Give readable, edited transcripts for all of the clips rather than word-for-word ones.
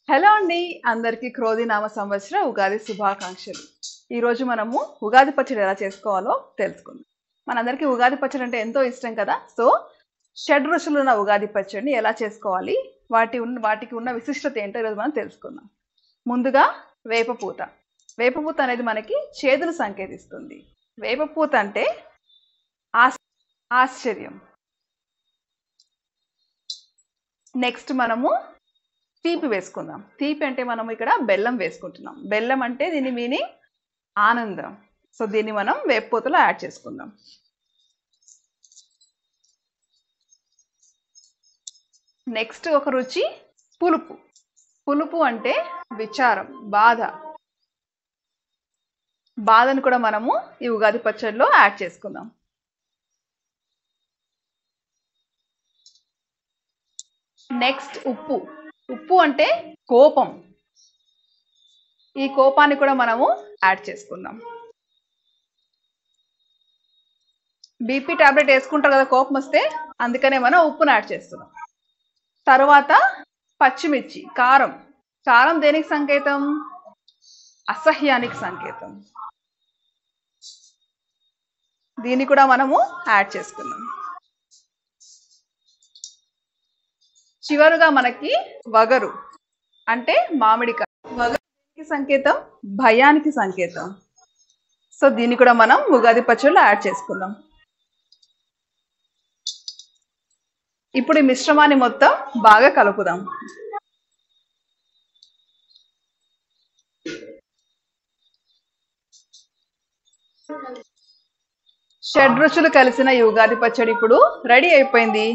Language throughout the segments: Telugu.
హలో అండి, అందరికీ క్రోధి నామ సంవత్సర ఉగాది శుభాకాంక్షలు. ఈరోజు మనము ఉగాది పచ్చడి ఎలా చేసుకోవాలో తెలుసుకుందాం. మనందరికీ ఉగాది పచ్చడి అంటే ఎంతో ఇష్టం కదా. సో షడ్ రుచులు ఉన్న ఉగాది పచ్చడిని ఎలా చేసుకోవాలి, వాటికి ఉన్న విశిష్టత ఏంటో ఈరోజు మనం తెలుసుకుందాం. ముందుగా వేపపూత. వేపపూత అనేది మనకి చేదును సంకేతిస్తుంది. వేపపూత అంటే ఆశ్చర్యం. నెక్స్ట్ మనము తీపి వేసుకుందాం. తీపి అంటే మనం ఇక్కడ బెల్లం వేసుకుంటున్నాం. బెల్లం అంటే దీని మీనింగ్ ఆనందం. సో దీన్ని మనం వేపపూతలో యాడ్ చేసుకుందాం. నెక్స్ట్ ఒక రుచి పులుపు. పులుపు అంటే విచారం, బాధను కూడా మనము ఈ ఉగాది పచ్చడిలో యాడ్ చేసుకుందాం. నెక్స్ట్ ఉప్పు. ఉప్పు అంటే కోపం. ఈ కోపాన్ని కూడా మనము యాడ్ చేసుకుందాం. బీపీ టాబ్లెట్ వేసుకుంటారు కదా కోపం వస్తే, అందుకనే మనం ఉప్పును యాడ్ చేస్తున్నాం. తర్వాత పచ్చిమిర్చి, కారం. కారం దేనికి సంకేతం? అసహ్యానికి సంకేతం. దీన్ని కూడా మనము యాడ్ చేసుకుందాం. చివరుగా మనకి వగరు అంటే మామిడికాయ. వగరుకి సంకేతం భయానికి సంకేతం. సో దీన్ని కూడా మనం ఉగాది పచ్చడిలో యాడ్ చేసుకుందాం. ఇప్పుడు ఈ మిశ్రమాన్ని మొత్తం బాగా కలుపుదాం. షడ్రుచులు కలిసిన ఈ ఉగాది పచ్చడి ఇప్పుడు రెడీ అయిపోయింది.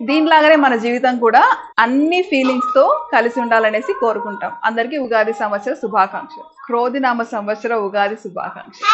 దీనిలాగానే మన జీవితం కూడా అన్ని ఫీలింగ్స్ తో కలిసి ఉండాలనేసి కోరుకుంటాం. అందరికీ ఉగాది సంవత్సర శుభాకాంక్షలు. క్రోధి నామ సంవత్సర ఉగాది శుభాకాంక్షలు.